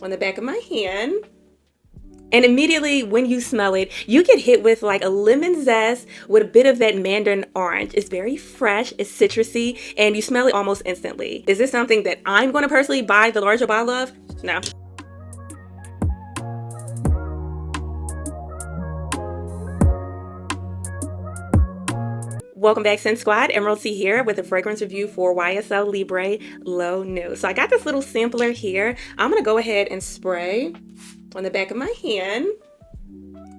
on the back of my hand. And immediately when you smell it, you get hit with like a lemon zest with a bit of that mandarin orange. It's very fresh, it's citrusy, and you smell it almost instantly. Is this something that I'm going to personally buy the larger bottle of? No. Welcome back, Scent Squad. Emerald C here with a fragrance review for YSL Libre L'Eau Nue. So I got this little sampler here. I'm going to go ahead and spray on the back of my hand.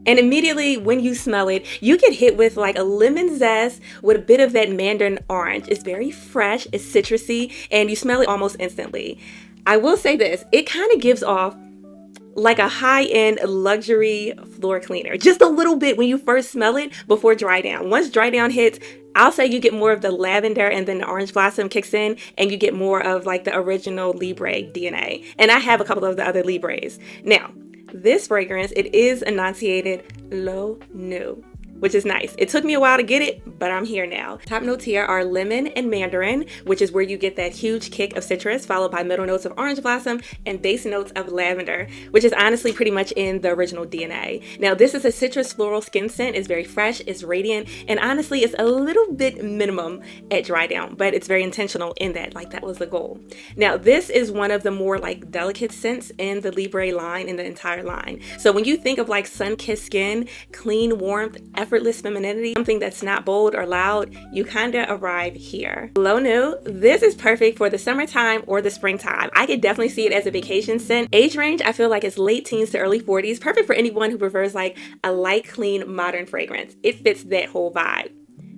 And immediately when you smell it, you get hit with like a lemon zest with a bit of that mandarin orange. It's very fresh, it's citrusy, and you smell it almost instantly. I will say this, it kind of gives off like a high-end luxury floor cleaner. Just a little bit when you first smell it before dry down. Once dry down hits, I'll say you get more of the lavender and then the orange blossom kicks in and you get more of like the original Libre DNA. And I have a couple of the other Libres. Now, this fragrance, it is enunciated L'Eau Nue, which is nice. It took me a while to get it, but I'm here now. Top notes here are lemon and mandarin, which is where you get that huge kick of citrus, followed by middle notes of orange blossom and base notes of lavender, which is honestly pretty much in the original DNA. Now, this is a citrus floral skin scent. It's very fresh, it's radiant, and honestly, it's a little bit minimum at dry down, but it's very intentional in that, like that was the goal. Now, this is one of the more like delicate scents in the Libre line, in the entire line. So when you think of like sun-kissed skin, clean warmth, effortless femininity, something that's not bold or loud, you kind of arrive here. L'Eau Nue, this is perfect for the summertime or the springtime. I could definitely see it as a vacation scent. Age range, I feel like it's late teens to early 40s. Perfect for anyone who prefers like a light, clean, modern fragrance. It fits that whole vibe.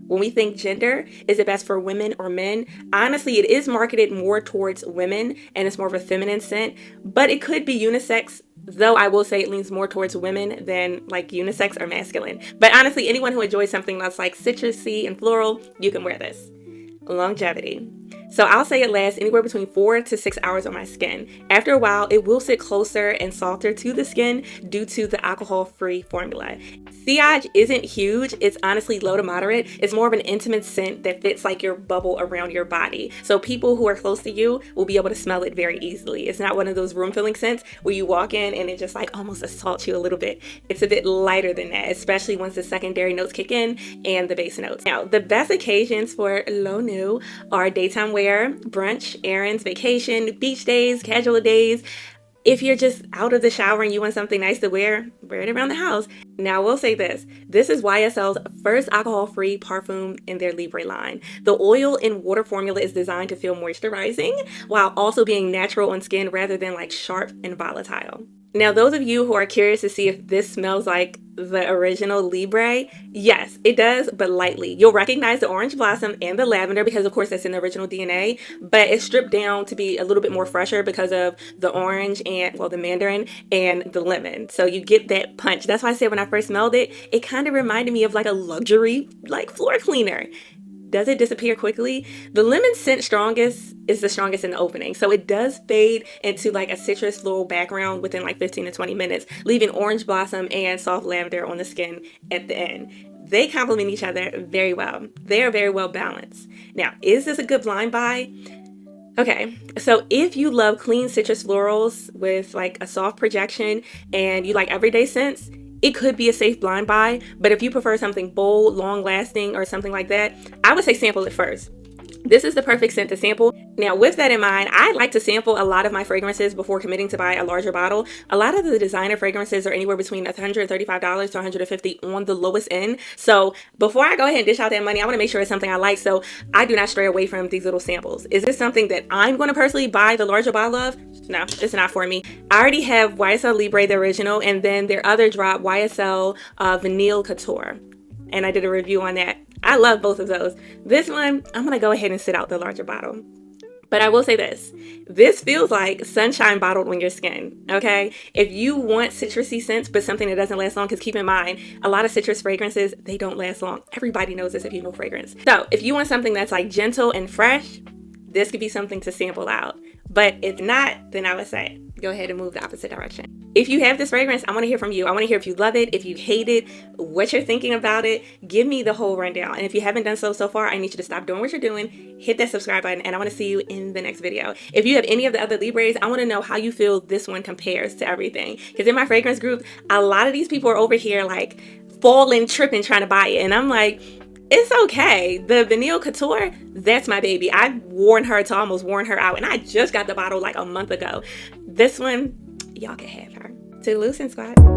When we think gender, is it best for women or men? Honestly, it is marketed more towards women and it's more of a feminine scent, but it could be unisex, though I will say it leans more towards women than like unisex or masculine. But honestly, anyone who enjoys something that's like citrusy and floral, you can wear this. Longevity. So I'll say it lasts anywhere between 4 to 6 hours on my skin. After a while, it will sit closer and softer to the skin due to the alcohol-free formula. Sillage isn't huge. It's honestly low to moderate. It's more of an intimate scent that fits like your bubble around your body. So people who are close to you will be able to smell it very easily. It's not one of those room-filling scents where you walk in and it just like almost assaults you a little bit. It's a bit lighter than that, especially once the secondary notes kick in and the base notes. Now, the best occasions for L'Eau Nue are daytime wear, brunch, errands, vacation, beach days, casual days. If you're just out of the shower and you want something nice to wear it around the house. Now, I will say this. This is YSL's first alcohol-free perfume in their Libre line. The oil and water formula is designed to feel moisturizing while also being natural on skin rather than like sharp and volatile. Now, those of you who are curious to see if this smells like the original Libre, yes, it does, but lightly. You'll recognize the orange blossom and the lavender because, of course, that's in the original DNA, but it's stripped down to be a little bit more fresher because of the orange and, well, the mandarin and the lemon. So you get that punch. That's why I said when I first smelled it, it kind of reminded me of like a luxury, like floor cleaner. Does it disappear quickly? The lemon scent is the strongest in the opening. So it does fade into like a citrus floral background within like 15 to 20 minutes, leaving orange blossom and soft lavender on the skin at the end. They complement each other very well. They are very well balanced. Now, is this a good blind buy? Okay, so if you love clean citrus florals with like a soft projection and you like everyday scents, it could be a safe blind buy, but if you prefer something bold, long-lasting, or something like that, I would say sample it first. This is the perfect scent to sample. Now, with that in mind, I like to sample a lot of my fragrances before committing to buy a larger bottle. A lot of the designer fragrances are anywhere between $135 to $150 on the lowest end. So before I go ahead and dish out that money, I want to make sure it's something I like so I do not stray away from these little samples. Is this something that I'm going to personally buy the larger bottle of? No, it's not for me. I already have YSL Libre, the original, and then their other drop, YSL Vanille Couture. And I did a review on that. I love both of those. This one, I'm gonna go ahead and sit out the larger bottle. But I will say this feels like sunshine bottled on your skin, okay? If you want citrusy scents, but something that doesn't last long, because keep in mind, a lot of citrus fragrances, they don't last long. Everybody knows this if you know fragrance. So if you want something that's like gentle and fresh, this could be something to sample out. But if not, then I would say, go ahead and move the opposite direction. If you have this fragrance, I want to hear from you. I want to hear if you love it, if you hate it, what you're thinking about it. Give me the whole rundown. And if you haven't done so far, I need you to stop doing what you're doing, hit that subscribe button, and I want to see you in the next video. If you have any of the other Libres, I want to know how you feel this one compares to everything. Because in my fragrance group, a lot of these people are over here like falling, tripping, trying to buy it. And I'm like, it's okay. The Vanille Couture, that's my baby. I worn her to almost worn her out. And I just got the bottle like a month ago. This one, y'all can have her. Toodaloo, Squad.